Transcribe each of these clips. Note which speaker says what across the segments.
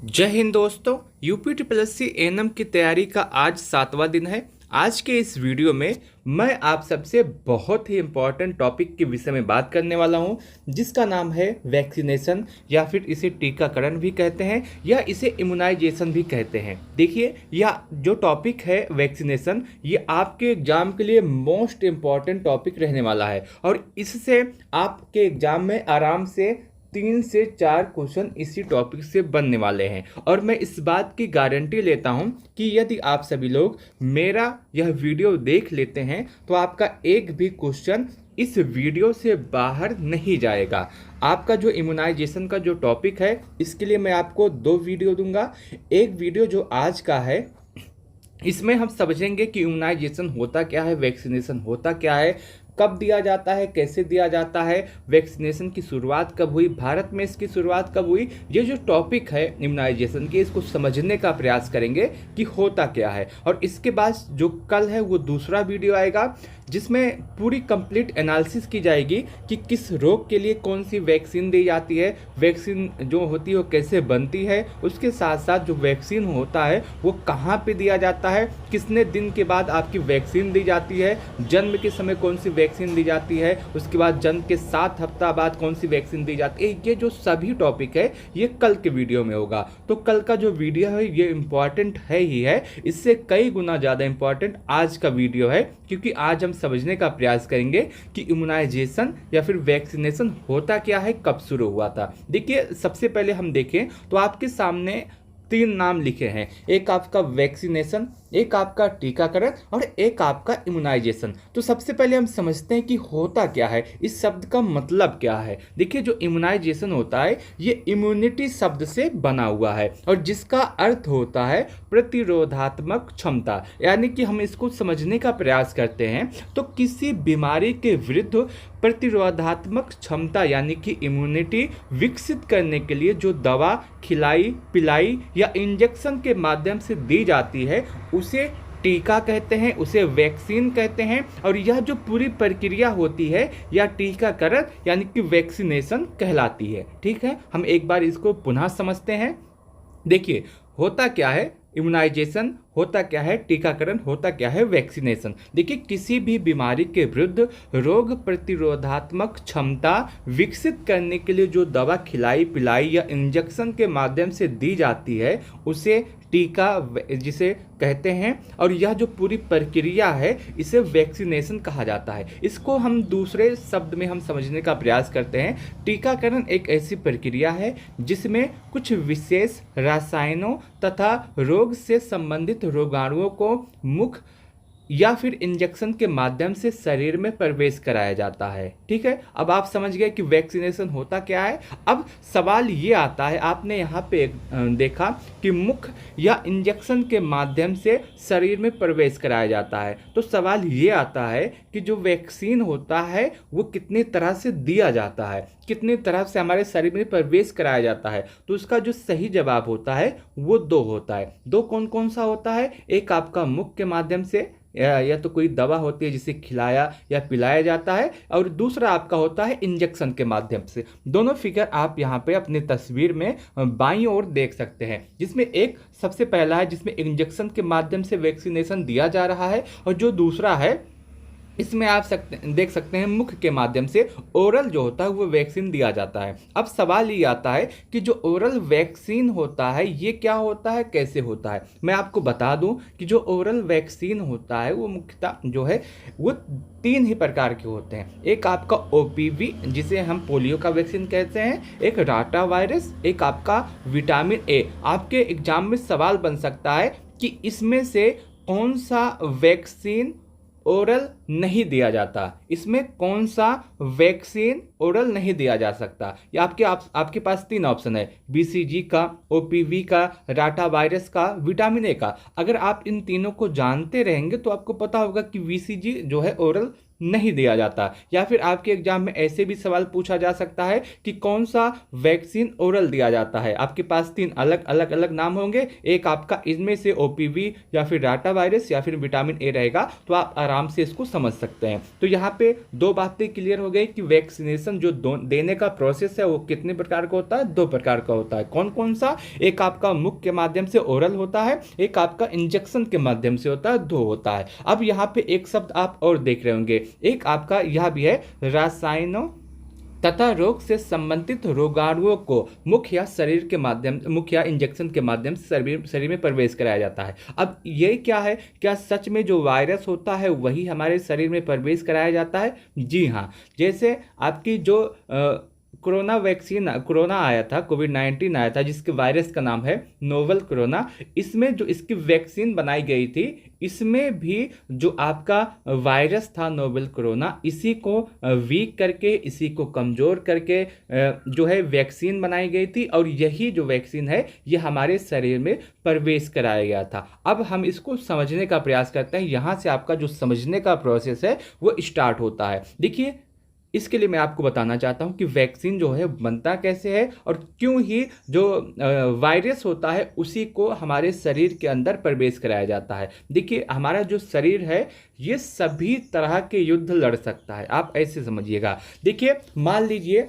Speaker 1: जय हिंद दोस्तों। UP triple S C ANM की तैयारी का आज 7वां दिन है। आज के इस वीडियो में मैं आप सबसे बहुत ही इम्पोर्टेंट टॉपिक के विषय में बात करने वाला हूं, जिसका नाम है वैक्सीनेशन या फिर इसे टीकाकरण भी कहते हैं या इसे इम्यूनाइजेशन भी कहते हैं। देखिए, यह जो टॉपिक है वैक्सीनेशन, ये आपके एग्जाम के लिए मोस्ट इम्पॉर्टेंट टॉपिक रहने वाला है और इससे आपके एग्जाम में आराम से 3 से 4 क्वेश्चन इसी टॉपिक से बनने वाले हैं। और मैं इस बात की गारंटी लेता हूं कि यदि आप सभी लोग मेरा यह वीडियो देख लेते हैं तो आपका एक भी क्वेश्चन इस वीडियो से बाहर नहीं जाएगा। आपका जो इम्यूनाइजेशन का जो टॉपिक है, इसके लिए मैं आपको 2 वीडियो दूंगा। एक वीडियो जो आज का है, इसमें हम समझेंगे कि इम्यूनाइजेशन होता क्या है, वैक्सीनेशन होता क्या है, कब दिया जाता है, कैसे दिया जाता है, वैक्सीनेशन की शुरुआत कब हुई, भारत में इसकी शुरुआत कब हुई। ये जो टॉपिक है इम्यूनाइजेशन की, इसको समझने का प्रयास करेंगे कि होता क्या है। और इसके बाद जो कल है वो दूसरा वीडियो आएगा, जिसमें पूरी कंप्लीट एनालिसिस की जाएगी कि किस रोग के लिए कौन सी वैक्सीन दी जाती है, वैक्सीन जो होती है वो कैसे बनती है, उसके साथ साथ जो वैक्सीन होता है वो कहाँ पे दिया जाता है, कितने दिन के बाद आपकी वैक्सीन दी जाती है, जन्म के समय कौन सी वैक्सीन दी जाती है, उसके बाद जन्म के 7 हफ्ता बाद कौन सी वैक्सीन दी जाती है। ये जो सभी टॉपिक है ये कल के वीडियो में होगा। तो कल का जो वीडियो है ये इम्पॉर्टेंट है ही है, इससे कई गुना ज़्यादा इम्पॉर्टेंट आज का वीडियो है, क्योंकि आज हम समझने का प्रयास करेंगे कि इम्यूनाइजेशन या फिर वैक्सीनेशन होता क्या है, कब शुरू हुआ था। देखिए, सबसे पहले हम देखें तो आपके सामने 3 नाम लिखे हैं, एक आपका वैक्सीनेशन, एक आपका टीकाकरण और एक आपका इम्यूनाइजेशन। तो सबसे पहले हम समझते हैं कि होता क्या है, इस शब्द का मतलब क्या है। देखिए, जो इम्यूनाइजेशन होता है ये इम्यूनिटी शब्द से बना हुआ है और जिसका अर्थ होता है प्रतिरोधात्मक क्षमता। यानी कि हम इसको समझने का प्रयास करते हैं तो किसी बीमारी के विरुद्ध प्रतिरोधात्मक क्षमता यानी कि इम्यूनिटी विकसित करने के लिए जो दवा खिलाई पिलाई या इंजेक्शन के माध्यम से दी जाती है उसे टीका कहते हैं, उसे वैक्सीन कहते हैं। और यह जो पूरी प्रक्रिया होती है या टीकाकरण यानी कि वैक्सीनेशन कहलाती है। ठीक है, हम एक बार इसको पुनः समझते हैं। देखिए, होता क्या है इम्यूनाइजेशन, होता क्या है टीकाकरण, होता क्या है वैक्सीनेशन। देखिए, किसी भी बीमारी के विरुद्ध रोग प्रतिरोधात्मक क्षमता विकसित करने के लिए जो दवा खिलाई पिलाई या इंजेक्शन के माध्यम से दी जाती है उसे टीका जिसे कहते हैं। और यह जो पूरी प्रक्रिया है इसे वैक्सीनेशन कहा जाता है। इसको हम दूसरे शब्द में हम समझने का प्रयास करते हैं। टीकाकरण एक ऐसी प्रक्रिया है जिसमें कुछ विशेष रसायनों तथा रोग से संबंधित रोगाणुओं को मुख या फिर इंजेक्शन के माध्यम से शरीर में प्रवेश कराया जाता है। ठीक है, अब आप समझ गए कि वैक्सीनेशन होता क्या है। अब सवाल ये आता है, आपने यहाँ पे देखा कि मुख या इंजेक्शन के माध्यम से शरीर में प्रवेश कराया जाता है। तो सवाल ये आता है कि जो वैक्सीन होता है वो कितनी तरह से दिया जाता है, कितनी तरह से हमारे शरीर में प्रवेश कराया जाता है। तो उसका जो सही जवाब होता है वो 2 होता है। 2 कौन कौन सा होता है? एक आपका मुख के माध्यम से या तो कोई दवा होती है जिसे खिलाया या पिलाया जाता है, और दूसरा आपका होता है इंजेक्शन के माध्यम से। दोनों फिगर आप यहाँ पे अपनी तस्वीर में बाईं ओर देख सकते हैं, जिसमें एक सबसे पहला है जिसमें इंजेक्शन के माध्यम से वैक्सीनेशन दिया जा रहा है, और जो दूसरा है इसमें आप देख सकते हैं मुख के माध्यम से ओरल जो होता है वो वैक्सीन दिया जाता है। अब सवाल ये आता है कि जो ओरल वैक्सीन होता है ये क्या होता है, कैसे होता है। मैं आपको बता दूं कि जो ओरल वैक्सीन होता है वो मुख्यतः जो है वो 3 ही प्रकार के होते हैं। एक आपका ओपीवी जिसे हम पोलियो का वैक्सीन कहते हैं, एक राटा वायरस, एक आपका विटामिन ए। आपके एग्जाम में सवाल बन सकता है कि इसमें से कौन सा वैक्सीन ओरल नहीं दिया जाता, इसमें कौन सा वैक्सीन ओरल नहीं दिया जा सकता। या आपके पास 3 ऑप्शन है, बीसीजी का, ओपीवी का, राटा वायरस का, विटामिन ए का। अगर आप इन तीनों को जानते रहेंगे तो आपको पता होगा कि बीसीजी जो है ओरल नहीं दिया जाता। या फिर आपके एग्जाम में ऐसे भी सवाल पूछा जा सकता है कि कौन सा वैक्सीन ओरल दिया जाता है। आपके पास 3 अलग अलग अलग नाम होंगे, एक आपका इनमें से ओपीवी या फिर डाटा वायरस या फिर विटामिन ए रहेगा, तो आप आराम से इसको समझ सकते हैं। तो यहाँ पे 2 बातें क्लियर हो गई कि वैक्सीनेशन जो देने का प्रोसेस है वो कितने प्रकार का होता है, 2 प्रकार का होता है। कौन कौन सा? एक आपका मुख के माध्यम से ओरल होता है, एक आपका इंजेक्शन के माध्यम से होता है, 2 होता है। अब यहाँ पे एक शब्द आप और देख रहे होंगे, एक आपका यह भी है रासायनों तथा रोग से संबंधित रोगाणुओं को मुख या इंजेक्शन के माध्यम से शरीर में प्रवेश कराया जाता है। अब ये क्या है, क्या सच में जो वायरस होता है वही हमारे शरीर में प्रवेश कराया जाता है? जी हाँ। जैसे आपकी जो कोरोना आया था, कोविड-19 आया था, जिसके वायरस का नाम है नोवल कोरोना। इसमें जो इसकी वैक्सीन बनाई गई थी, इसमें भी जो आपका वायरस था नोवल कोरोना, इसी को वीक करके, इसी को कमज़ोर करके जो है वैक्सीन बनाई गई थी, और यही जो वैक्सीन है ये हमारे शरीर में प्रवेश कराया गया था। अब हम इसको समझने का प्रयास करते हैं। यहाँ से आपका जो समझने का प्रोसेस है वो स्टार्ट होता है। देखिए, इसके लिए मैं आपको बताना चाहता हूं कि वैक्सीन जो है बनता कैसे है और क्यों ही जो वायरस होता है उसी को हमारे शरीर के अंदर प्रवेश कराया जाता है। देखिए, हमारा जो शरीर है ये सभी तरह के युद्ध लड़ सकता है। आप ऐसे समझिएगा। देखिए, मान लीजिए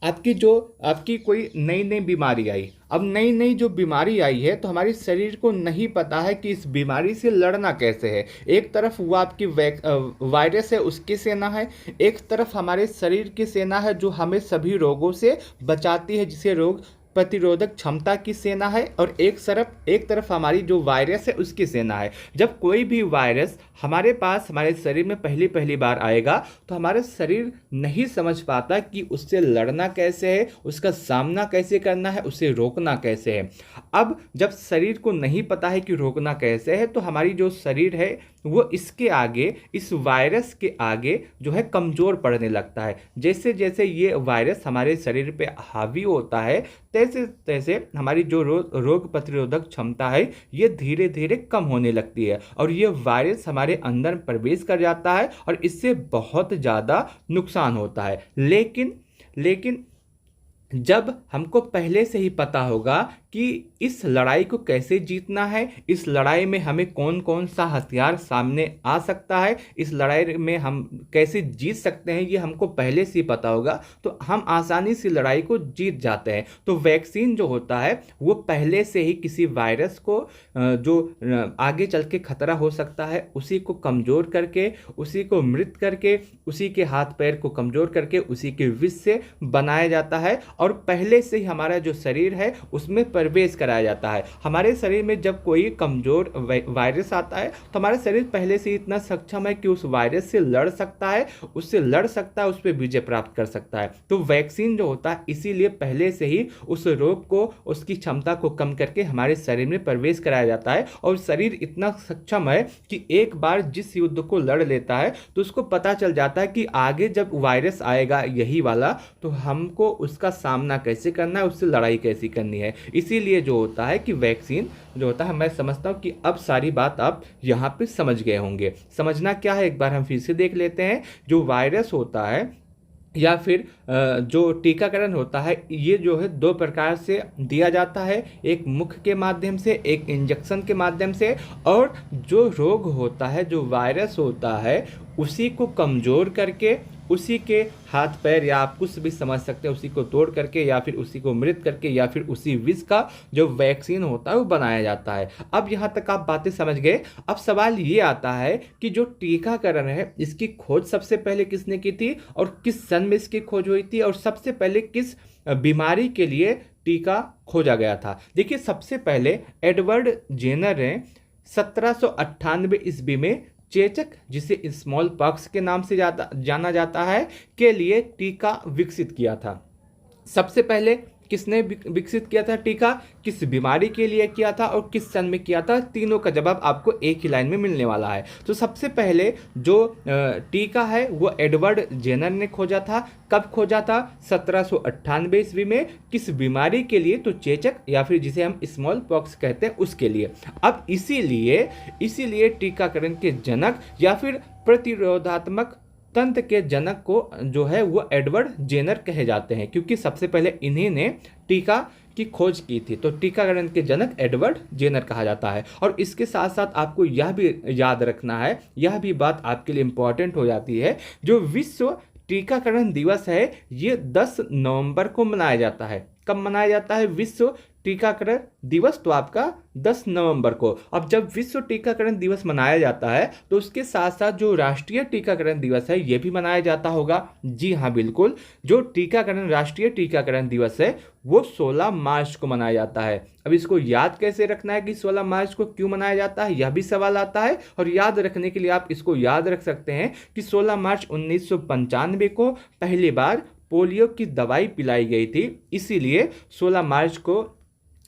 Speaker 1: आपकी कोई नई नई बीमारी आई। अब नई नई जो बीमारी आई है तो हमारे शरीर को नहीं पता है कि इस बीमारी से लड़ना कैसे है। एक तरफ वो आपकी वायरस है, उसकी सेना है, एक तरफ हमारे शरीर की सेना है जो हमें सभी रोगों से बचाती है, जिसे रोग प्रतिरोधक क्षमता की सेना है, और एक तरफ हमारी जो वायरस है उसकी सेना है। जब कोई भी वायरस हमारे पास हमारे शरीर में पहली बार आएगा तो हमारा शरीर नहीं समझ पाता कि उससे लड़ना कैसे है, उसका सामना कैसे करना है, उसे रोकना कैसे है। अब जब शरीर को नहीं पता है कि रोकना कैसे है, तो हमारी जो शरीर है वो इसके आगे, इस वायरस के आगे जो है कमज़ोर पड़ने लगता है। जैसे जैसे ये वायरस हमारे शरीर पे हावी होता है, तैसे तैसे हमारी जो रोग प्रतिरोधक क्षमता है ये धीरे धीरे कम होने लगती है, और ये वायरस हमारे अंदर प्रवेश कर जाता है और इससे बहुत ज़्यादा नुकसान होता है। लेकिन जब हमको पहले से ही पता होगा कि इस लड़ाई को कैसे जीतना है, इस लड़ाई में हमें कौन कौन सा हथियार सामने आ सकता है, इस लड़ाई में हम कैसे जीत सकते हैं, ये हमको पहले से ही पता होगा, तो हम आसानी से लड़ाई को जीत जाते हैं। तो वैक्सीन जो होता है वो पहले से ही किसी वायरस को जो आगे चल के खतरा हो सकता है उसी को कमज़ोर करके, उसी को मृत करके, उसी के हाथ पैर को कमज़ोर करके, उसी के विष से बनाया जाता है, और पहले से ही हमारा जो शरीर है उसमें प्रवेश कराया जाता है। हमारे शरीर में जब कोई कमज़ोर वायरस आता है तो हमारा शरीर पहले से इतना सक्षम है कि उस वायरस से लड़ सकता है, उस पर विजय प्राप्त कर सकता है। तो वैक्सीन जो होता है इसीलिए पहले से ही उस रोग को, उसकी क्षमता को कम करके हमारे शरीर में प्रवेश कराया जाता है, और शरीर इतना सक्षम है कि एक बार जिस युद्ध को लड़ लेता है तो उसको पता चल जाता है कि आगे जब वायरस आएगा यही वाला, तो हमको उसका सामना कैसे करना है, उससे लड़ाई कैसी करनी है। इसीलिए जो होता है कि वैक्सीन जो होता है, मैं समझता हूं कि अब सारी बात आप यहां पे समझ गए होंगे। समझना क्या है एक बार हम फिर से देख लेते हैं। जो वायरस होता है या फिर जो टीकाकरण होता है ये जो है 2 प्रकार से दिया जाता है, एक मुख के माध्यम से, एक इंजेक्शन के माध्यम से। और जो रोग होता है, जो वायरस होता है, उसी को कमज़ोर करके, उसी के हाथ पैर या आप कुछ भी समझ सकते हैं उसी को तोड़ करके, या फिर उसी को मृत करके, या फिर उसी विष का जो वैक्सीन होता है वो बनाया जाता है। अब यहाँ तक आप बातें समझ गए। अब सवाल ये आता है कि जो टीकाकरण है इसकी खोज सबसे पहले किसने की थी और किस सन में इसकी खोज हुई थी, और सबसे पहले किस बीमारी के लिए टीका खोजा गया था। देखिए, सबसे पहले एडवर्ड जेनर ने 1798 ईस्वी में चेचक, जिसे स्मॉल पॉक्स के नाम से जाना जाता है, के लिए टीका विकसित किया था। सबसे पहले किसने विकसित किया था टीका, किस बीमारी के लिए किया था और किस सन में किया था, तीनों का जवाब आपको एक ही लाइन में मिलने वाला है। तो सबसे पहले जो टीका है वो एडवर्ड जेनर ने खोजा था। कब खोजा था? 1798 ईस्वी में। किस बीमारी के लिए? तो चेचक या फिर जिसे हम स्मॉल पॉक्स कहते हैं उसके लिए। अब इसीलिए टीकाकरण के जनक या फिर प्रतिरोधात्मक तंत्र के जनक को जो है वो एडवर्ड जेनर कहे जाते हैं, क्योंकि सबसे पहले इन्हीं ने टीका की खोज की थी। तो टीकाकरण के जनक एडवर्ड जेनर कहा जाता है। और इसके साथ साथ आपको यह भी याद रखना है, यह भी बात आपके लिए इंपॉर्टेंट हो जाती है, जो विश्व टीकाकरण दिवस है ये 10 नवंबर को मनाया जाता है। कब मनाया जाता है विश्व टीकाकरण दिवस? तो आपका 10 नवंबर को। अब जब विश्व टीकाकरण दिवस मनाया जाता है तो उसके साथ साथ जो राष्ट्रीय टीकाकरण दिवस है ये भी मनाया जाता होगा। जी हाँ, बिल्कुल। जो राष्ट्रीय टीकाकरण दिवस है वो 16 मार्च को मनाया जाता है। अब इसको याद कैसे रखना है कि 16 मार्च को क्यों मनाया जाता है, यह भी सवाल आता है। और याद रखने के लिए आप इसको याद रख सकते हैं कि 16 मार्च 1995 को पहली बार पोलियो की दवाई पिलाई गई थी, इसीलिए 16 मार्च को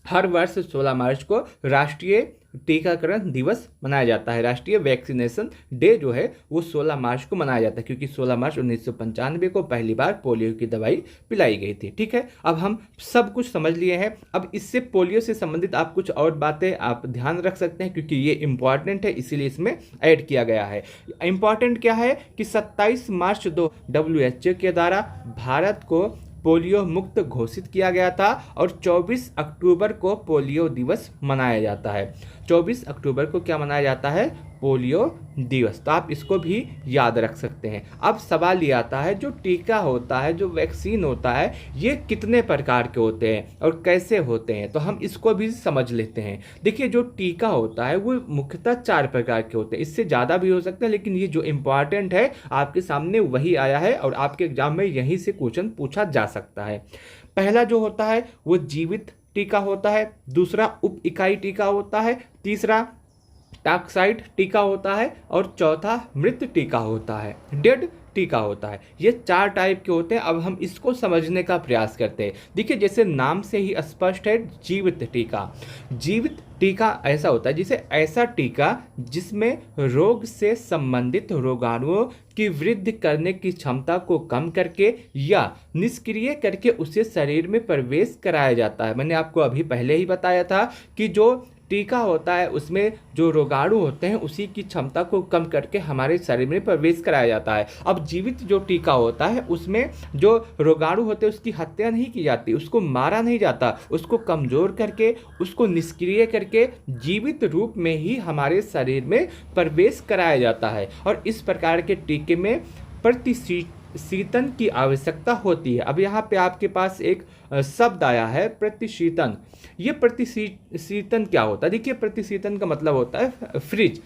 Speaker 1: हर वर्ष 16 मार्च को राष्ट्रीय टीकाकरण दिवस मनाया जाता है। राष्ट्रीय वैक्सीनेशन डे जो है वो 16 मार्च को मनाया जाता है, क्योंकि 16 मार्च 1995 को पहली बार पोलियो की दवाई पिलाई गई थी। ठीक है, अब हम सब कुछ समझ लिए हैं। अब इससे पोलियो से संबंधित आप कुछ और बातें आप ध्यान रख सकते हैं, क्योंकि ये इंपॉर्टेंट है, इसीलिए इसमें ऐड किया गया है। इंपॉर्टेंट क्या है कि 27 मार्च WHO के द्वारा भारत को पोलियो मुक्त घोषित किया गया था और 24 अक्टूबर को पोलियो दिवस मनाया जाता है। 24 अक्टूबर को क्या मनाया जाता है? पोलियो दिवस। तो आप इसको भी याद रख सकते हैं। अब सवाल ये आता है, जो टीका होता है, जो वैक्सीन होता है, ये कितने प्रकार के होते हैं और कैसे होते हैं? तो हम इसको भी समझ लेते हैं। देखिए, जो टीका होता है वो मुख्यतः 4 प्रकार के होते हैं, इससे ज़्यादा भी हो सकते हैं, लेकिन ये जो इम्पॉर्टेंट है आपके सामने वही आया है और आपके एग्जाम में यहीं से क्वेश्चन पूछा जा सकता है। पहला जो होता है वो जीवित टीका होता है, दूसरा उप इकाई टीका होता है, तीसरा टॉक्साइड टीका होता है और चौथा मृत टीका होता है, डेड टीका होता है। ये 4 टाइप के होते हैं। अब हम इसको समझने का प्रयास करते हैं। देखिए, जैसे नाम से ही स्पष्ट है, जीवित टीका। जीवित टीका ऐसा होता है जिसे ऐसा टीका जिसमें रोग से संबंधित रोगाणुओं की वृद्धि करने की क्षमता को कम करके या निष्क्रिय करके उसे शरीर में प्रवेश कराया जाता है। मैंने आपको अभी पहले ही बताया था कि जो टीका होता है उसमें जो रोगाणु होते हैं उसी की क्षमता को कम करके हमारे शरीर में प्रवेश कराया जाता है। अब जीवित जो टीका होता है उसमें जो रोगाणु होते हैं उसकी हत्या नहीं की जाती, उसको मारा नहीं जाता, उसको कमज़ोर करके, उसको निष्क्रिय करके जीवित रूप में ही हमारे शरीर में प्रवेश कराया जाता है। और इस प्रकार के टीके में प्रतिशीतन की आवश्यकता होती है। अब यहाँ पे आपके पास एक शब्द आया है, प्रतिशीतन। ये प्रतिशीतन क्या होता है? देखिए, प्रतिशीतन का मतलब होता है फ्रिज।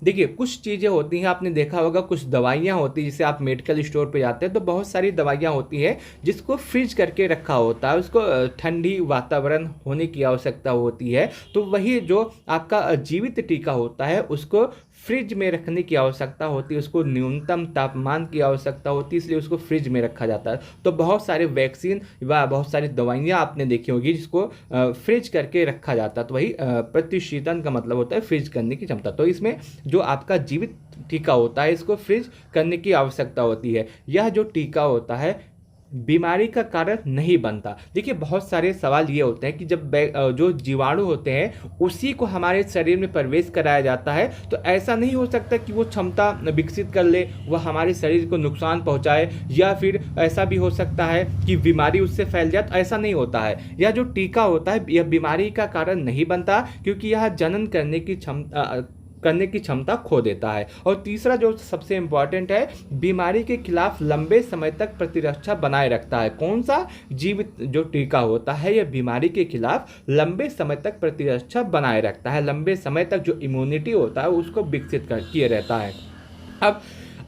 Speaker 1: देखिए, कुछ चीज़ें होती हैं, आपने देखा होगा, कुछ दवाइयाँ होती हैं, जिसे आप मेडिकल स्टोर पे जाते हैं तो बहुत सारी दवाइयाँ होती हैं जिसको फ्रिज करके रखा होता है, उसको ठंडी वातावरण होने की आवश्यकता होती है। तो वही जो आपका जीवित टीका होता है उसको फ्रिज में रखने की आवश्यकता होती है, उसको न्यूनतम तापमान की आवश्यकता होती है, इसलिए उसको फ्रिज में रखा जाता है। तो बहुत सारे वैक्सीन व बहुत सारी दवाइयाँ आपने देखी होगी जिसको फ्रिज करके रखा जाता है। तो वही प्रतिशीतन का मतलब होता है फ्रिज करने की क्षमता। तो इसमें जो आपका जीवित टीका होता है इसको फ्रिज करने की आवश्यकता होती है। यह जो टीका होता है बीमारी का कारण नहीं बनता। देखिए, बहुत सारे सवाल ये होते हैं कि जब जो जीवाणु होते हैं उसी को हमारे शरीर में प्रवेश कराया जाता है तो ऐसा नहीं हो सकता कि वो क्षमता विकसित कर ले, वह हमारे शरीर को नुकसान पहुंचाए, या फिर ऐसा भी हो सकता है कि बीमारी उससे फैल जाए। तो ऐसा नहीं होता है। यह जो टीका होता है यह बीमारी का कारण नहीं बनता, क्योंकि यह जनन करने की क्षमता खो देता है। और तीसरा जो सबसे इंपॉर्टेंट है, बीमारी के खिलाफ लंबे समय तक प्रतिरक्षा बनाए रखता है। कौन सा? जीवित जो टीका होता है यह बीमारी के खिलाफ लंबे समय तक प्रतिरक्षा बनाए रखता है, लंबे समय तक जो इम्यूनिटी होता है उसको विकसित किए रहता है।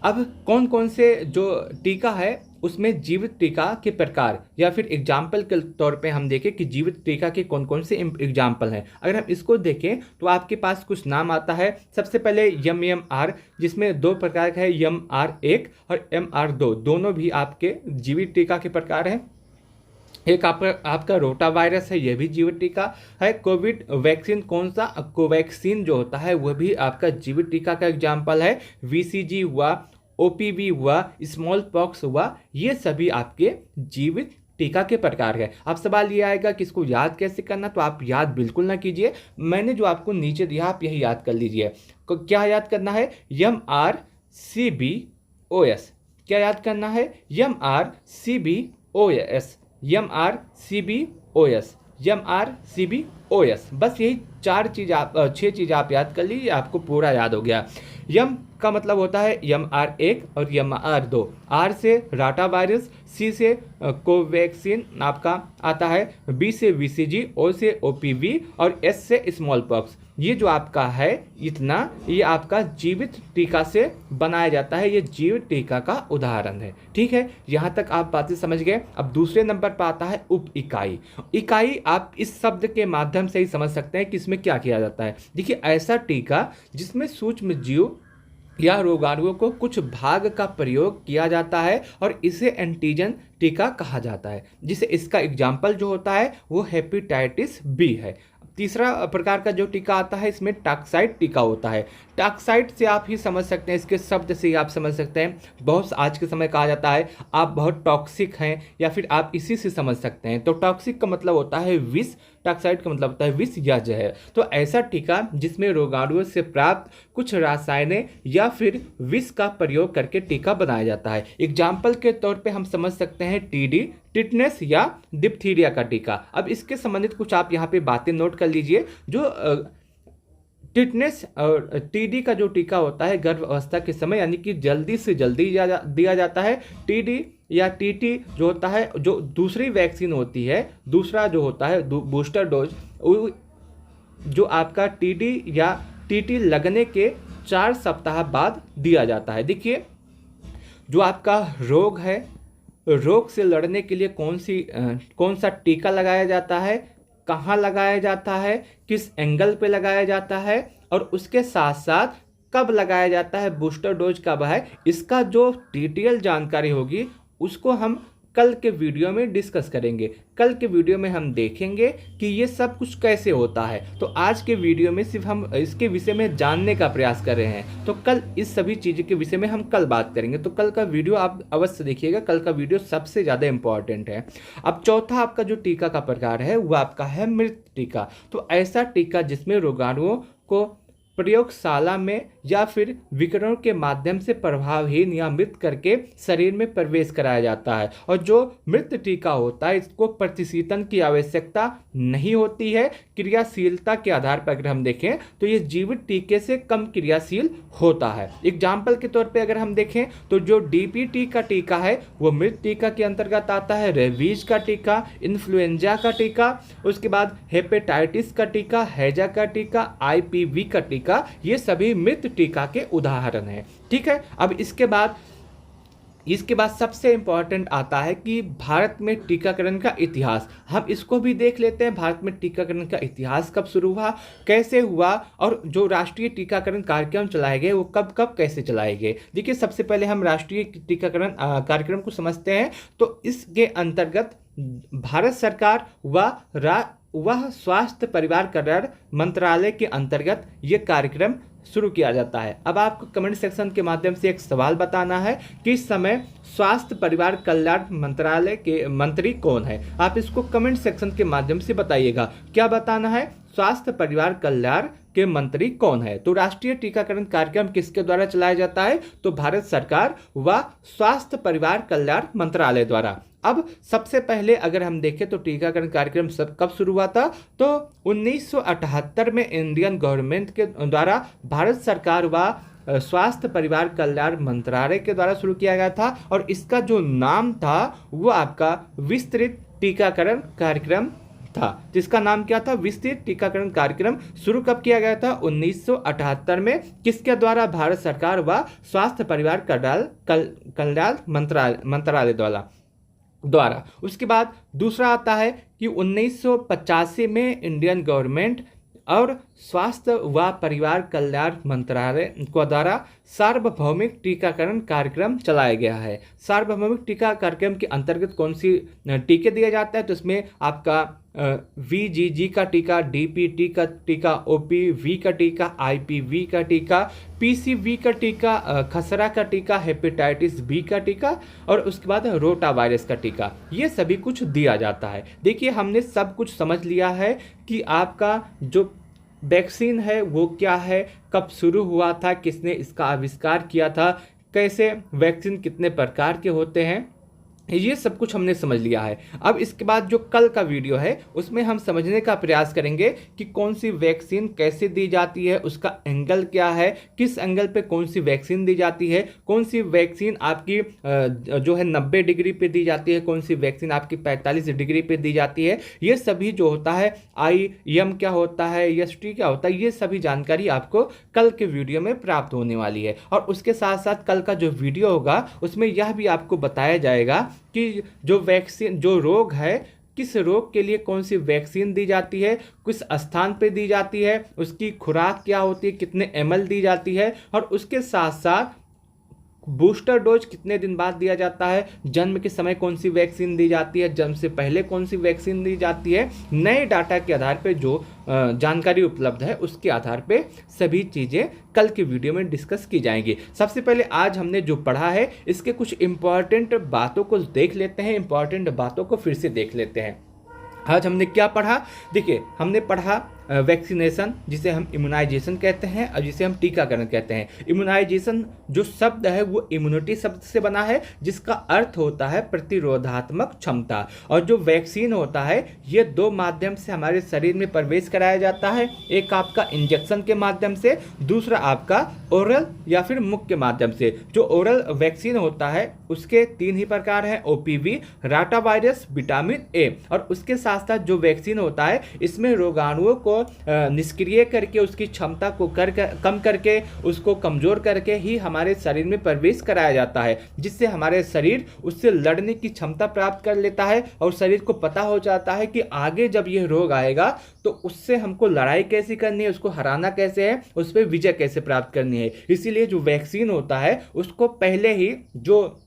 Speaker 1: अब कौन कौन से जो टीका है उसमें जीवित टीका के प्रकार, या फिर एग्जाम्पल के तौर पे हम देखें कि जीवित टीका के कौन कौन से एग्जाम्पल हैं। अगर हम इसको देखें तो आपके पास कुछ नाम आता है। सबसे पहले MMR, जिसमें 2 प्रकार का है, MR1 और MR2, दोनों भी आपके जीवित टीका के प्रकार हैं। एक आपका रोटा वायरस है, यह भी जीवित टीका है। कोविड वैक्सीन कौन सा, कोवैक्सीन जो होता है वह भी आपका जीवित टीका का एग्जाम्पल है। VCG हुआ, OPV हुआ, स्मॉल पॉक्स हुआ, ये सभी आपके जीवित टीका के प्रकार है। अब सवाल ये आएगा कि इसको याद कैसे करना, तो आप याद बिल्कुल ना कीजिए, मैंने जो आपको नीचे दिया आप यही याद कर लीजिए। क्या याद करना है, MRCBOS। क्या याद करना है, MRCBOS, MRCBOS, MRCBOS। बस यही छह चीज आप याद कर लीजिए, आपको पूरा याद हो गया। यम का मतलब होता है MR1 और MR2। R से राटा वायरस, C से कोवैक्सीन आपका आता है, B से VCG, O से OPV और S से स्मॉल पॉक्स। ये जो आपका है इतना, ये आपका जीवित टीका से बनाया जाता है, ये जीवित टीका का उदाहरण है। ठीक है, यहाँ तक आप बातें समझ गए। अब दूसरे नंबर पर आता है उप इकाई। इकाई आप इस शब्द के माध्यम से ही समझ सकते हैं कि इसमें क्या किया जाता है। देखिए, ऐसा टीका जिसमें सूक्ष्म जीव या रोगाणुओं को कुछ भाग का प्रयोग किया जाता है और इसे एंटीजन टीका कहा जाता है। जिसे इसका एग्जाम्पल जो होता है वो हेपेटाइटिस बी है। तीसरा प्रकार का जो टीका आता है इसमें टॉक्साइड टीका होता है। टॉक्साइड से आप ही समझ सकते हैं, इसके शब्द से ही आप समझ सकते हैं, बहुत आज के समय कहा जाता है आप बहुत टॉक्सिक हैं, या फिर आप इसी से समझ सकते हैं। तो टॉक्सिक का मतलब होता है विष, टॉक्साइड का मतलब होता है विष या जहर। तो ऐसा टीका जिसमें रोगाणुओं से प्राप्त कुछ रसायन या फिर विष का प्रयोग करके टीका बनाया जाता है। एग्जाम्पल के तौर पे हम समझ सकते हैं TD, टिटनेस या डिप्थीरिया का टीका। अब इसके संबंधित कुछ आप यहाँ पे बातें नोट कर लीजिए। जो टिटनेस और TD का जो टीका होता है गर्भ अवस्था के समय, यानी कि जल्दी से जल्दी दिया जाता है। TD या TT जो होता है, जो दूसरी वैक्सीन होती है, दूसरा जो होता है बूस्टर डोज, जो आपका TD या TT लगने के 4 सप्ताह बाद दिया जाता है। देखिए, जो आपका रोग है, रोग से लड़ने के लिए कौन सा टीका लगाया जाता है, कहाँ लगाया जाता है, किस एंगल पे लगाया जाता है, और उसके साथ साथ कब लगाया जाता है, बूस्टर डोज कब है, इसका जो डिटेल जानकारी होगी उसको हम कल के वीडियो में डिस्कस करेंगे। कल के वीडियो में हम देखेंगे कि ये सब कुछ कैसे होता है। तो आज के वीडियो में सिर्फ हम इसके विषय में जानने का प्रयास कर रहे हैं, तो कल इस सभी चीज़ों के विषय में हम कल बात करेंगे। तो कल का वीडियो आप अवश्य देखिएगा, कल का वीडियो सबसे ज़्यादा इंपॉर्टेंट है। अब चौथा आपका जो टीका का प्रकार है वो आपका है मृत टीका। तो ऐसा टीका जिसमें रोगाणुओं को प्रयोगशाला में या फिर विकिरण के माध्यम से प्रभावहीन या मृत करके शरीर में प्रवेश कराया जाता है। और जो मृत टीका होता है इसको प्रतिशीतन की आवश्यकता नहीं होती है। क्रियाशीलता के आधार पर अगर हम देखें तो ये जीवित टीके से कम क्रियाशील होता है। एग्जाम्पल के तौर पे अगर हम देखें तो जो DPT का टीका है वो मृत टीका के अंतर्गत आता है। रेबीज का टीका, इन्फ्लुएंजा का टीका, उसके बाद हेपेटाइटिस का टीका, हैजा का टीका, IPV का टीका, ये सभी मृत टीका के उदाहरण हैं। ठीक है, अब इसके बाद सबसे इंपॉर्टेंट आता है कि भारत में टीकाकरण का इतिहास। हम इसको भी देख लेते हैं, भारत में टीकाकरण का इतिहास कब शुरू हुआ, कैसे हुआ, और जो राष्ट्रीय टीकाकरण कार्यक्रम चलाए गए वो कब कब कैसे चलाए गए। देखिए, सबसे पहले हम राष्ट्रीय टीकाकरण कार्यक्रम को समझते हैं। तो इसके अंतर्गत भारत सरकार वह स्वास्थ्य परिवार कल्याण मंत्रालय के अंतर्गत ये कार्यक्रम शुरू किया जाता है। अब आपको कमेंट सेक्शन के माध्यम से एक सवाल बताना है कि इस समय स्वास्थ्य परिवार कल्याण मंत्रालय के मंत्री कौन है। आप इसको कमेंट सेक्शन के माध्यम से बताइएगा। क्या बताना है, स्वास्थ्य परिवार कल्याण के मंत्री कौन है। तो राष्ट्रीय टीकाकरण कार्यक्रम किसके द्वारा चलाया जाता है, तो भारत सरकार व स्वास्थ्य परिवार कल्याण मंत्रालय द्वारा। अब सबसे पहले अगर हम देखें तो टीकाकरण कार्यक्रम कब शुरू हुआ था, तो 1978 में इंडियन गवर्नमेंट के द्वारा भारत सरकार व स्वास्थ्य परिवार कल्याण मंत्रालय के द्वारा शुरू किया गया था। और इसका जो नाम था वो आपका विस्तृत टीकाकरण कार्यक्रम था, जिसका नाम क्या था, विस्तृत टीकाकरण कार्यक्रम। शुरू कब किया गया था, 1978 में। किसके द्वारा, भारत सरकार व स्वास्थ्य परिवार कल्याण मंत्रालय द्वारा। उसके बाद दूसरा आता है कि 1985 में इंडियन गवर्नमेंट और स्वास्थ्य व परिवार कल्याण मंत्रालय को द्वारा सार्वभौमिक टीकाकरण कार्यक्रम चलाया गया है। सार्वभौमिक टीका कार्यक्रम के अंतर्गत कौन सी टीके दिए जाते हैं, तो इसमें आपका VGG का टीका, DPT का टीका, OPV का टीका, IPV का टीका, PCV का टीका, खसरा का टीका, हेपेटाइटिस बी का टीका और उसके बाद रोटा वायरस का टीका, ये सभी कुछ दिया जाता है। देखिए हमने सब कुछ समझ लिया है कि आपका जो वैक्सीन है वो क्या है, कब शुरू हुआ था, किसने इसका आविष्कार किया था, कैसे वैक्सीन कितने प्रकार के होते हैं, ये सब कुछ हमने समझ लिया है। अब इसके बाद जो कल का वीडियो है उसमें हम समझने का प्रयास करेंगे कि कौन सी वैक्सीन कैसे दी जाती है, उसका एंगल क्या है, किस एंगल पे कौन सी वैक्सीन दी जाती है, कौन सी वैक्सीन आपकी जो है 90 डिग्री पे दी जाती है, कौन सी वैक्सीन आपकी 45 डिग्री पे दी जाती है, ये सभी जो होता है IM क्या होता है, ST क्या होता है, ये सभी जानकारी आपको कल के वीडियो में प्राप्त होने वाली है। और उसके साथ साथ कल का जो वीडियो होगा उसमें यह भी आपको बताया जाएगा कि जो वैक्सीन, जो रोग है, किस रोग के लिए कौन सी वैक्सीन दी जाती है, किस स्थान पे दी जाती है, उसकी खुराक क्या होती है, कितने ml दी जाती है और उसके साथ साथ बूस्टर डोज कितने दिन बाद दिया जाता है, जन्म के समय कौन सी वैक्सीन दी जाती है, जन्म से पहले कौन सी वैक्सीन दी जाती है, नए डाटा के आधार पे जो जानकारी उपलब्ध है उसके आधार पे सभी चीज़ें कल के वीडियो में डिस्कस की जाएंगी। सबसे पहले आज हमने जो पढ़ा है इसके कुछ इंपॉर्टेंट बातों को देख लेते हैं, इंपॉर्टेंट बातों को फिर से देख लेते हैं। आज हमने क्या पढ़ा, देखिए हमने पढ़ा वैक्सीनेशन, जिसे हम इम्यूनाइजेशन कहते हैं और जिसे हम टीकाकरण कहते हैं। इम्यूनाइजेशन जो शब्द है वो इम्यूनिटी शब्द से बना है जिसका अर्थ होता है प्रतिरोधात्मक क्षमता, और जो वैक्सीन होता है ये दो माध्यम से हमारे शरीर में प्रवेश कराया जाता है, एक आपका इंजेक्शन के माध्यम से, दूसरा आपका ओरल या फिर मुख के माध्यम से। जो ओरल वैक्सीन होता है उसके 3 ही प्रकार हैं, OPV, rata virus, vitamin A, और उसके साथ साथ जो वैक्सीन होता है इसमें रोगाणुओं को निष्क्रिय करके उसकी क्षमता को कम करके उसको कमजोर करके ही हमारे शरीर में प्रवेश कराया जाता है, जिससे हमारे शरीर उससे लड़ने की क्षमता प्राप्त कर लेता है और शरीर को पता हो जाता है कि आगे जब यह रोग आएगा तो उससे हमको लड़ाई कैसे करनी है, उसको हराना कैसे है, उस पर विजय कैसे प्राप्त करनी है। इसीलिए जो वैक्सीन होता है उसको पहले ही, जो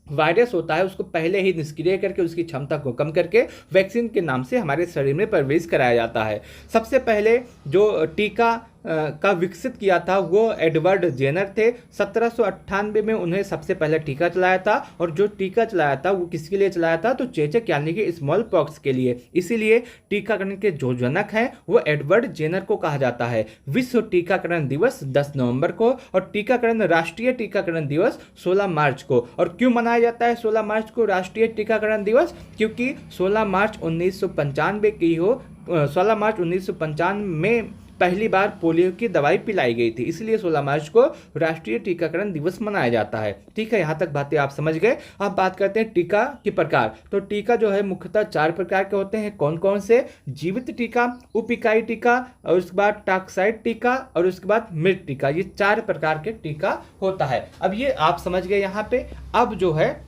Speaker 1: वायरस होता है उसको पहले ही निष्क्रिय करके उसकी क्षमता को कम करके वैक्सीन के नाम से हमारे शरीर में प्रवेश कराया जाता है। सबसे पहले जो टीका का विकसित किया था वो एडवर्ड जेनर थे। 1798 में उन्हें सबसे पहले टीका चलाया था, और जो टीका चलाया था वो किसके लिए चलाया था, तो चेचक यानी कि स्मॉल पॉक्स के लिए। इसीलिए टीकाकरण के जो जनक हैं वो एडवर्ड जेनर को कहा जाता है। विश्व टीकाकरण दिवस 10 नवंबर को और टीकाकरण, राष्ट्रीय टीकाकरण दिवस 16 मार्च को। और क्यों मनाया जाता है 16 मार्च को राष्ट्रीय टीकाकरण दिवस, क्योंकि 16 मार्च 1995 की हो, 16 मार्च 1995 में पहली बार पोलियो की दवाई पिलाई गई थी, इसलिए 16 मार्च को राष्ट्रीय टीकाकरण दिवस मनाया जाता है। ठीक है, यहाँ तक बातें आप समझ गए। अब बात करते हैं टीका के प्रकार। तो टीका जो है मुख्यतः 4 प्रकार के होते हैं। कौन कौन से? जीवित टीका, उप इकाई टीका, और उसके बाद टॉक्साइड टीका, और उसके बाद मृत टीका। ये 4 प्रकार के टीका होता है। अब ये आप समझ गए यहाँ पे। अब जो है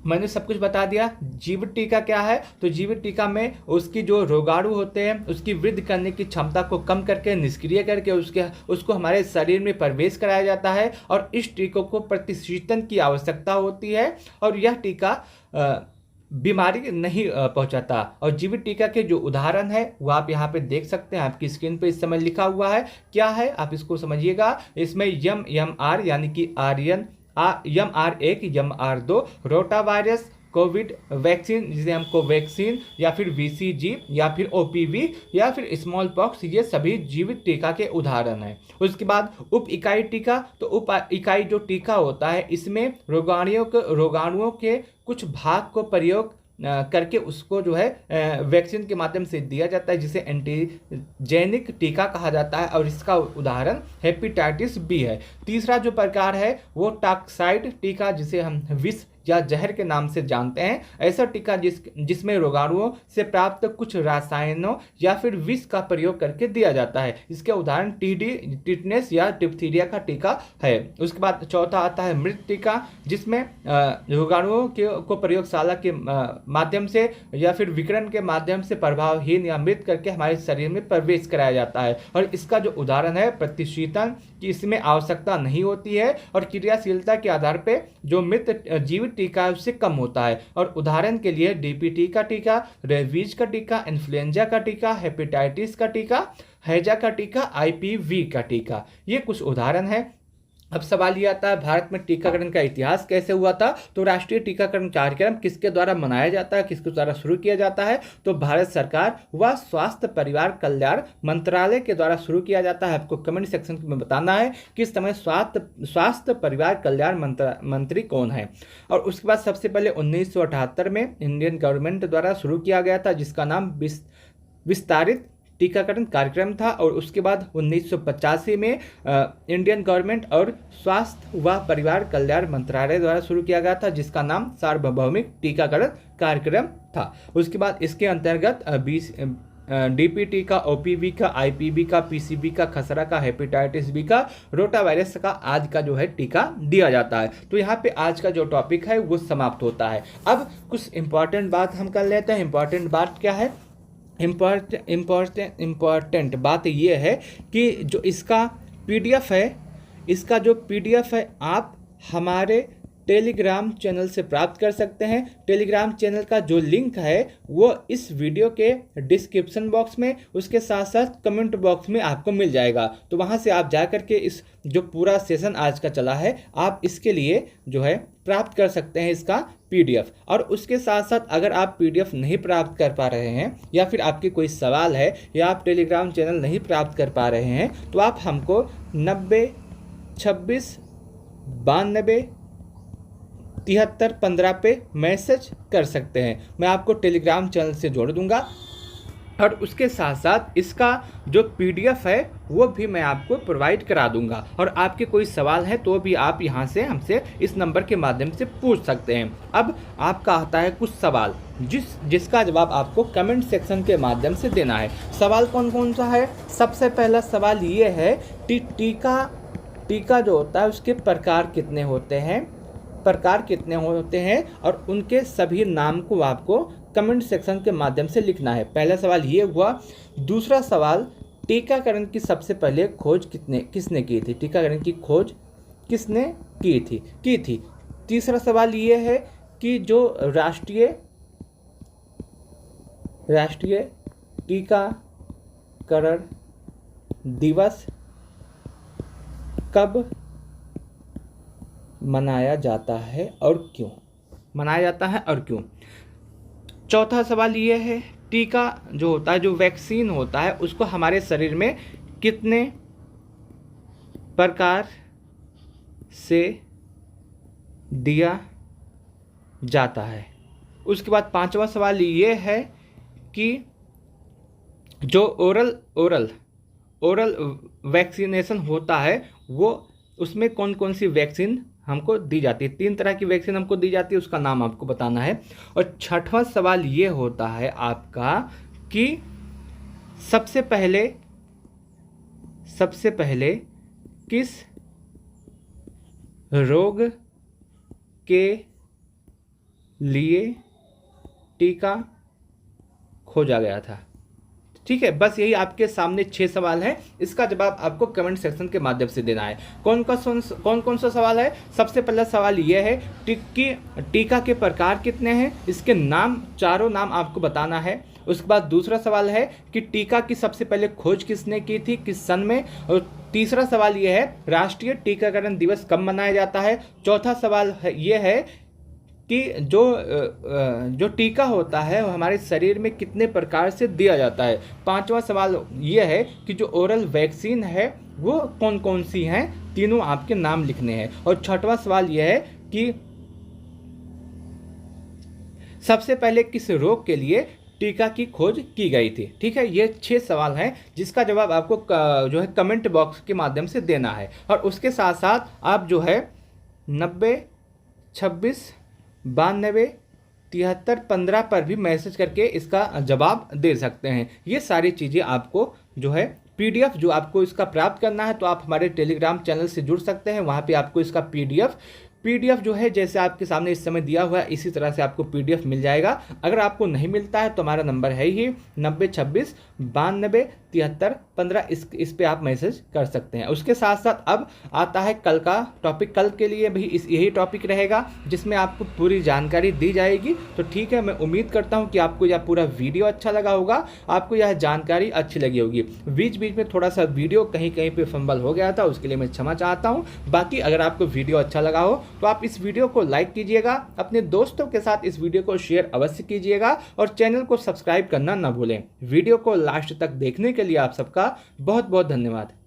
Speaker 1: मैंने सब कुछ बता दिया। जीवित टीका क्या है, तो जीवित टीका में उसकी जो रोगाणु होते हैं उसकी वृद्धि करने की क्षमता को कम करके, निष्क्रिय करके उसको हमारे शरीर में प्रवेश कराया जाता है, और इस टीकों को प्रतिशीतन की आवश्यकता होती है, और यह टीका बीमारी नहीं पहुंचाता। और जीवित टीका के जो उदाहरण है वो आप यहाँ पे देख सकते हैं, आपकी स्क्रीन पे इस समय लिखा हुआ है। क्या है आप इसको समझिएगा। इसमें MMR यानी कि Aryan, MR1, MR2, rota virus, Covid vaccine जिसे हम कोवैक्सीन, या फिर VCG, या फिर OPV, या फिर स्मॉल पॉक्स, ये सभी जीवित टीका के उदाहरण हैं। उसके बाद उप इकाई टीका। तो उप इकाई जो टीका होता है इसमें रोगाणुओं के कुछ भाग को प्रयोग करके उसको जो है वैक्सीन के माध्यम से दिया जाता है, जिसे एंटीजेनिक टीका कहा जाता है, और इसका उदाहरण हेपेटाइटिस बी है। तीसरा जो प्रकार है वो टॉक्साइड टीका, जिसे हम विष या जहर के नाम से जानते हैं। ऐसा टीका जिसमें रोगाणुओं से प्राप्त कुछ रसायनों या फिर विष का प्रयोग करके दिया जाता है। इसके उदाहरण टीडी, टिटनेस या डिप्थीरिया का टीका है। उसके बाद चौथा आता है मृत टीका, जिसमें रोगाणुओं को प्रयोगशाला के माध्यम से या फिर विकिरण के माध्यम से प्रभावहीन या मृत करके हमारे शरीर में प्रवेश कराया जाता है। और इसका जो उदाहरण है प्रतिशीतन, कि इसमें आवश्यकता नहीं होती है और क्रियाशीलता के आधार पर जो मृत जीवित टीका है उससे कम होता है। और उदाहरण के लिए डीपीटी का टीका, रेबीज का टीका, इन्फ्लुएंजा का टीका, हेपेटाइटिस का टीका, हैजा का टीका, आईपीवी का टीका, ये कुछ उदाहरण है। अब सवाल ये आता है भारत में टीकाकरण का इतिहास कैसे हुआ था। तो राष्ट्रीय टीकाकरण कार्यक्रम किसके द्वारा मनाया जाता है, किसके द्वारा शुरू किया जाता है, तो भारत सरकार व स्वास्थ्य परिवार कल्याण मंत्रालय के द्वारा शुरू किया जाता है। आपको कमेंट सेक्शन में बताना है कि इस समय स्वास्थ्य परिवार कल्याण मंत्री कौन है। और उसके बाद सबसे पहले 1978 में इंडियन गवर्नमेंट द्वारा शुरू किया गया था, जिसका नाम विस्तारित टीकाकरण कार्यक्रम था। और उसके बाद 1985 में इंडियन गवर्नमेंट और स्वास्थ्य व परिवार कल्याण मंत्रालय द्वारा शुरू किया गया था, जिसका नाम सार्वभौमिक टीकाकरण कार्यक्रम था। उसके बाद इसके अंतर्गत डीपीटी का, ओपीवी का, आईपीवी का, पीसीबी का, खसरा का, हेपेटाइटिस बी का, रोटावायरस का आज का जो है टीका दिया जाता है। तो यहाँ पे आज का जो टॉपिक है वो समाप्त होता है। अब कुछ इंपॉर्टेंट बात हम कर लेते हैं। इंपॉर्टेंट बात क्या है? इम्पॉर्टेंट बात यह है कि जो इसका पीडीएफ है, इसका जो पीडीएफ है आप हमारे टेलीग्राम चैनल से प्राप्त कर सकते हैं। टेलीग्राम चैनल का जो लिंक है वो इस वीडियो के डिस्क्रिप्शन बॉक्स में, उसके साथ साथ कमेंट बॉक्स में आपको मिल जाएगा। तो वहां से आप जा कर के इस जो पूरा सेशन आज का चला है आप इसके लिए जो है प्राप्त कर सकते हैं इसका पीडीएफ। और उसके साथ साथ अगर आप पीडीएफ नहीं प्राप्त कर पा रहे हैं या फिर आपके कोई सवाल है या आप टेलीग्राम चैनल नहीं प्राप्त कर पा रहे हैं तो आप हमको 90 26 92 73 15 पे मैसेज कर सकते हैं। मैं आपको टेलीग्राम चैनल से जोड़ दूंगा और उसके साथ साथ इसका जो पीडीएफ है वो भी मैं आपको प्रोवाइड करा दूंगा। और आपके कोई सवाल है तो भी आप यहां से हमसे इस नंबर के माध्यम से पूछ सकते हैं। अब आपका आता है कुछ सवाल जिसका जवाब आपको कमेंट सेक्शन के माध्यम से देना है। सवाल कौन कौन सा है? सबसे पहला सवाल ये है कि टीका जो होता है उसके प्रकार कितने होते हैं और उनके सभी नाम को आपको कमेंट सेक्शन के माध्यम से लिखना है। पहला सवाल ये हुआ। दूसरा सवाल, टीकाकरण की सबसे पहले खोज किसने की थी? टीकाकरण की खोज किसने की थी? तीसरा सवाल ये है कि जो राष्ट्रीय टीकाकरण दिवस कब मनाया जाता है और क्यों? चौथा सवाल ये है, टीका जो होता है, जो वैक्सीन होता है, उसको हमारे शरीर में कितने प्रकार से दिया जाता है? उसके बाद पांचवा सवाल ये है कि जो ओरल वैक्सीनेशन होता है वो उसमें कौन कौन सी वैक्सीन हमको दी जाती है? 3 तरह की वैक्सीन हमको दी जाती है, उसका नाम आपको बताना है। और छठवां सवाल ये होता है आपका कि सबसे पहले किस रोग के लिए टीका खोजा गया था? ठीक है, बस यही आपके सामने 6 सवाल हैं। इसका जवाब आपको कमेंट सेक्शन के माध्यम से देना है। कौन कौन सा सवाल है? सबसे पहला सवाल यह है टीका के प्रकार कितने हैं, इसके नाम, चारों नाम आपको बताना है। उसके बाद दूसरा सवाल है कि टीका की सबसे पहले खोज किसने की थी, किस सन में। और तीसरा सवाल यह है राष्ट्रीय टीकाकरण दिवस कब मनाया जाता है। चौथा सवाल यह है कि जो टीका होता है वो हमारे शरीर में कितने प्रकार से दिया जाता है। पांचवा सवाल ये है कि जो ओरल वैक्सीन है वो कौन कौन सी हैं, तीनों आपके नाम लिखने हैं। और छठवां सवाल ये है कि सबसे पहले किस रोग के लिए टीका की खोज की गई थी। ठीक है, ये 6 सवाल हैं जिसका जवाब आपको जो है कमेंट बॉक्स के माध्यम से देना है। और उसके साथ साथ आप जो है 90 26 927315 पर भी मैसेज करके इसका जवाब दे सकते हैं। ये सारी चीज़ें आपको जो है पीडीएफ जो आपको इसका प्राप्त करना है तो आप हमारे टेलीग्राम चैनल से जुड़ सकते हैं। वहाँ पे आपको इसका पीडीएफ जो है जैसे आपके सामने इस समय दिया हुआ है इसी तरह से आपको पीडीएफ मिल जाएगा। अगर आपको नहीं मिलता है तो हमारा नंबर है ही 9026927315, इस पे आप मैसेज कर सकते हैं। उसके साथ साथ अब आता है कल का टॉपिक। कल के लिए भी यही टॉपिक रहेगा जिसमें आपको पूरी जानकारी दी जाएगी। तो ठीक है, मैं उम्मीद करता हूँ कि आपको यह पूरा वीडियो अच्छा लगा होगा, आपको यह जानकारी अच्छी लगी होगी। बीच बीच में थोड़ा सा वीडियो कहीं कहीं पे फंबल हो गया था, उसके लिए मैं क्षमा चाहता हूँ। बाकी अगर आपको वीडियो अच्छा लगा हो तो आप इस वीडियो को लाइक कीजिएगा, अपने दोस्तों के साथ इस वीडियो को शेयर अवश्य कीजिएगा और चैनल को सब्सक्राइब करना ना भूलें। वीडियो को लास्ट तक देखने के लिए आप सबका बहुत बहुत धन्यवाद।